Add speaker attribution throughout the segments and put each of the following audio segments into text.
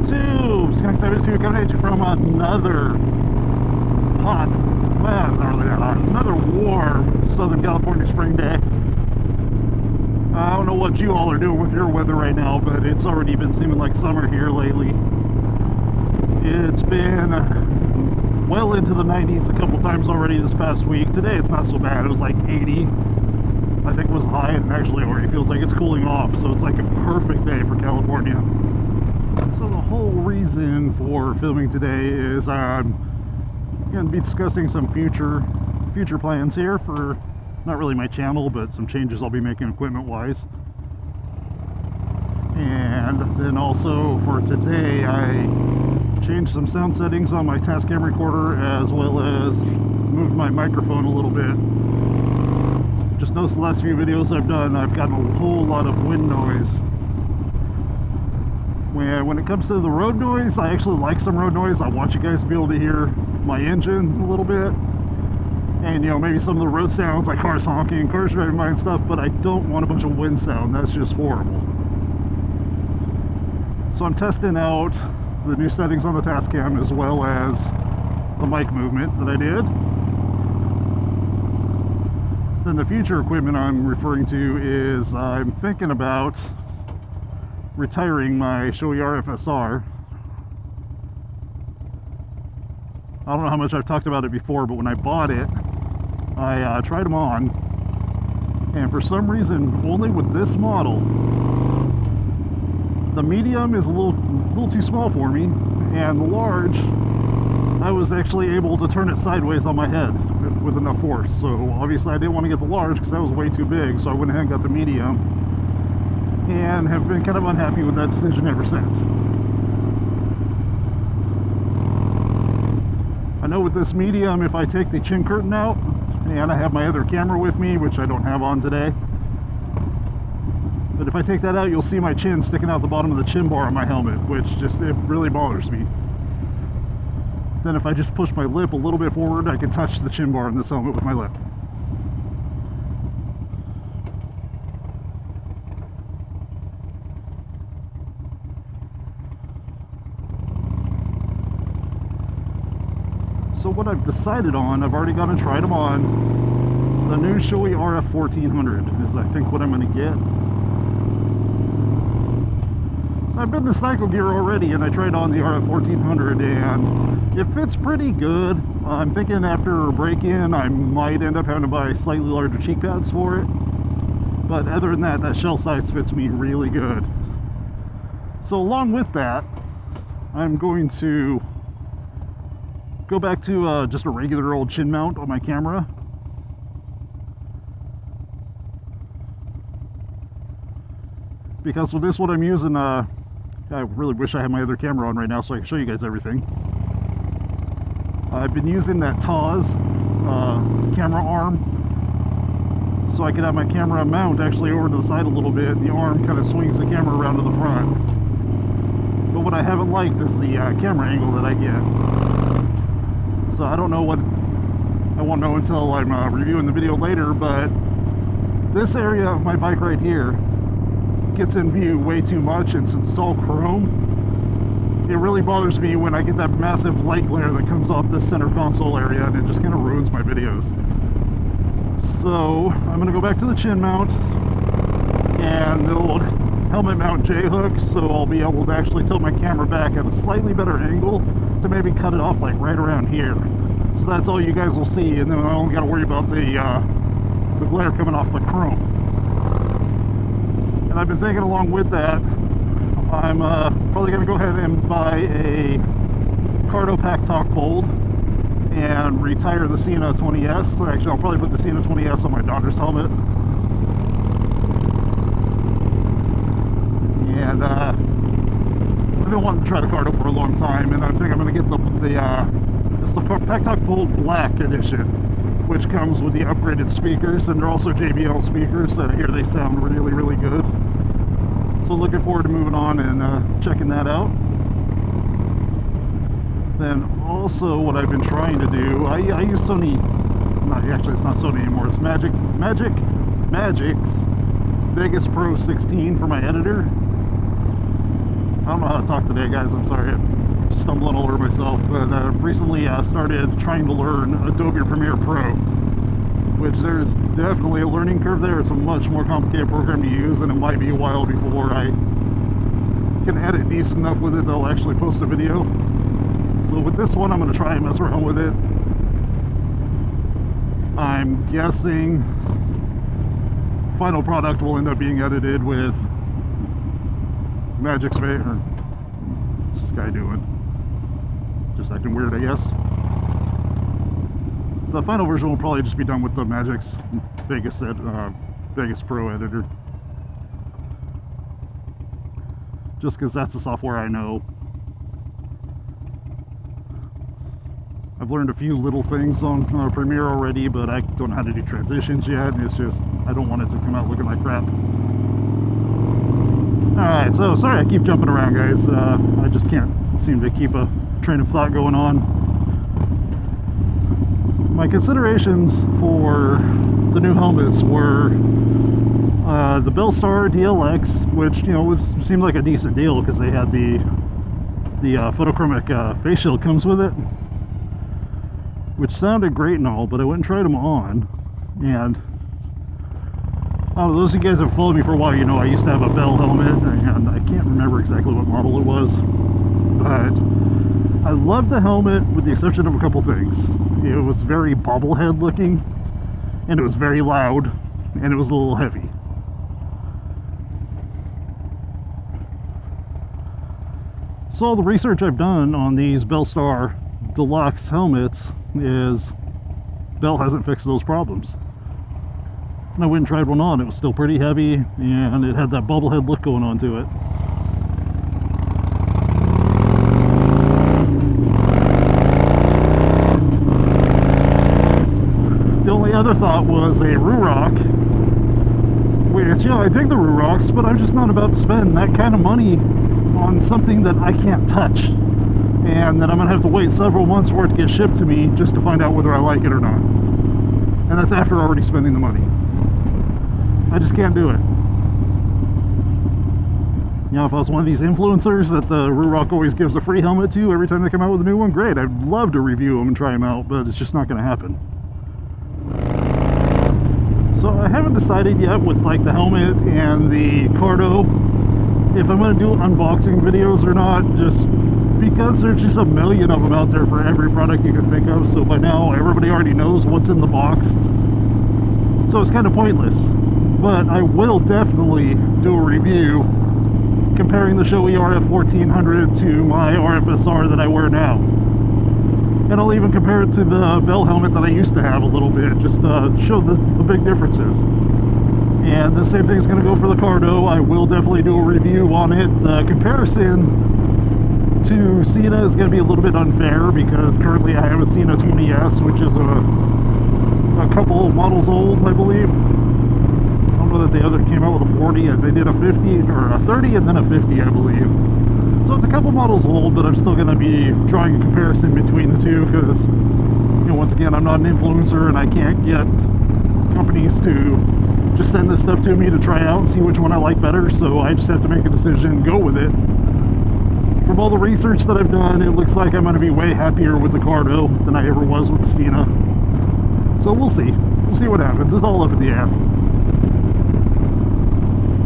Speaker 1: YouTube? Skunk72 coming at you from another hot, well, it's not really that hot, another warm Southern California spring day. I don't know what you all are doing with your weather right now, but it's already been seeming like summer here lately. It's been well into the 90s a couple times already this past week. Today it's not so bad. It was like 80, I think was high, and actually already feels like it's cooling off, so it's like a perfect day for California. So the whole reason for filming today is I'm going to be discussing some future plans here for not really my channel, but some changes I'll be making equipment wise. And then also for today, I changed some sound settings on my Tascam recorder, as well as moved my microphone a little bit. Just noticed the last few videos I've done, I've gotten a whole lot of wind noise. When it comes to the road noise, I actually like some road noise. I want you guys to be able to hear my engine a little bit. And, you know, maybe some of the road sounds like cars honking, cars driving by and stuff, but I don't want a bunch of wind sound. That's just horrible. So I'm testing out the new settings on the Tascam, as well as the mic movement that I did. Then the future equipment I'm referring to is I'm thinking about retiring my Shoei RFSR. I don't know how much I've talked about it before, but when I bought it, I tried them on, and for some reason, only with this model, the medium is a little too small for me, and the large, I was actually able to turn it sideways on my head with enough force. So obviously I didn't want to get the large because that was way too big, so I went ahead and got the medium, and have been kind of unhappy with that decision ever since. I know with this medium, if I take the chin curtain out, and I have my other camera with me, which I don't have on today, but if I take that out, you'll see my chin sticking out the bottom of the chin bar on my helmet, which just, it really bothers me. Then if I just push my lip a little bit forward, I can touch the chin bar in this helmet with my lip. So what I've decided on, I've already gone and tried them on. The new Shoei RF 1400 is, I think, what I'm going to get. So I've been to Cycle Gear already, and I tried on the RF 1400, and it fits pretty good. I'm thinking after a break-in, I might end up having to buy slightly larger cheek pads for it. But other than that, that shell size fits me really good. So along with that, I'm going to go back to just a regular old chin mount on my camera. Because with this one I'm using, I really wish I had my other camera on right now so I can show you guys everything. I've been using that TAWS camera arm, so I could have my camera mount actually over to the side a little bit. The arm kind of swings the camera around to the front. But what I haven't liked is the camera angle that I get. So I don't know what, I won't know until I'm reviewing the video later, but this area of my bike right here gets in view way too much, and since it's all chrome, it really bothers me when I get that massive light glare that comes off this center console area, and it just kind of ruins my videos. So I'm going to go back to the chin mount and the old helmet mount J-hook, so I'll be able to actually tilt my camera back at a slightly better angle to maybe cut it off like right around here. So that's all you guys will see, and then I only got to worry about the glare coming off the chrome. And I've been thinking along with that, I'm probably going to go ahead and buy a Cardo Pack Talk Bold and retire the Sienna 20S. Actually, I'll probably put the Sienna 20S on my daughter's helmet. And I've been wanting to try the Cardo for a long time, and I think I'm going to get it's the Pack Talk Bold Black Edition, which comes with the upgraded speakers, and they're also JBL speakers that I hear they sound really, really good. So looking forward to moving on and checking that out. Then also what I've been trying to do, I use Sony, actually it's not Sony anymore, it's Magic's Vegas Pro 16 for my editor. I don't know how to talk today, guys. I'm sorry. I'm just stumbling all over myself. But recently started trying to learn Adobe Premiere Pro, which there's definitely a learning curve there. It's a much more complicated program to use, and it might be a while before I can edit decent enough with it that I'll actually post a video. So with this one, I'm going to try and mess around with it. I'm guessing final product will end up being edited with Magic's face. What's this guy doing? Just acting weird, I guess. The final version will probably just be done with the Magic's Vegas Pro editor. Just because that's the software I know. I've learned a few little things on Premiere already, but I don't know how to do transitions yet. It's just, I don't want it to come out looking like crap. Alright, so sorry I keep jumping around, guys. I just can't seem to keep a train of thought going on. My considerations for the new helmets were the Bellstar DLX, which, you know, seemed like a decent deal because they had the photochromic face shield comes with it, which sounded great and all, but I went and tried them on, and I don't know, those of you guys that have followed me for a while, you know I used to have a Bell helmet, and I can't remember exactly what model it was, but I loved the helmet with the exception of a couple things. It was very bobblehead looking, and it was very loud, and it was a little heavy. So all the research I've done on these Bellstar Deluxe helmets is Bell hasn't fixed those problems. And I went and tried one on. It was still pretty heavy, and it had that bobblehead look going on to it. The only other thought was a Ruroc, which, yeah, I dig the Rurocs, but I'm just not about to spend that kind of money on something that I can't touch, and that I'm going to have to wait several months for it to get shipped to me just to find out whether I like it or not. And that's after already spending the money. I just can't do it. You know, if I was one of these influencers that the Ruroc always gives a free helmet to every time they come out with a new one, great. I'd love to review them and try them out, but it's just not going to happen. So I haven't decided yet with like the helmet and the Cardo if I'm going to do unboxing videos or not, just because there's just a million of them out there for every product you can think of. So by now everybody already knows what's in the box, so it's kind of pointless. But I will definitely do a review comparing the Shoei RF 1400 to my RFSR that I wear now. And I'll even compare it to the Bell helmet that I used to have a little bit, just to show the big differences. And the same thing is going to go for the Cardo. I will definitely do a review on it. The comparison to Sena is going to be a little bit unfair because currently I have a Sena 20S, which is a couple models old, I believe. That the other came out with a 40, and they did a 50 or a 30 and then a 50, I believe. So it's a couple models old, but I'm still going to be drawing a comparison between the two because, you know, once again, I'm not an influencer and I can't get companies to just send this stuff to me to try out and see which one I like better. So I just have to make a decision and go with it. From all the research that I've done, it looks like I'm going to be way happier with the Cardo than I ever was with the Sena. So we'll see. We'll see what happens. It's all up in the air.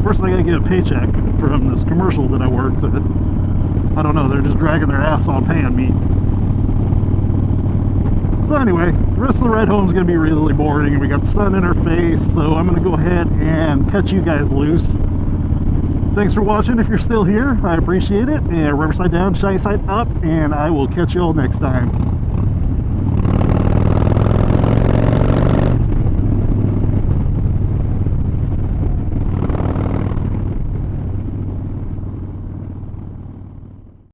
Speaker 1: First, I gotta get a paycheck from this commercial that I worked at. I don't know, they're just dragging their ass on paying me. So anyway, the rest of the ride home is gonna be really boring, and we got the sun in our face, so I'm gonna go ahead and cut you guys loose. Thanks for watching. If you're still here, I appreciate it. And Riverside down, shiny side up, and I will catch you all next time.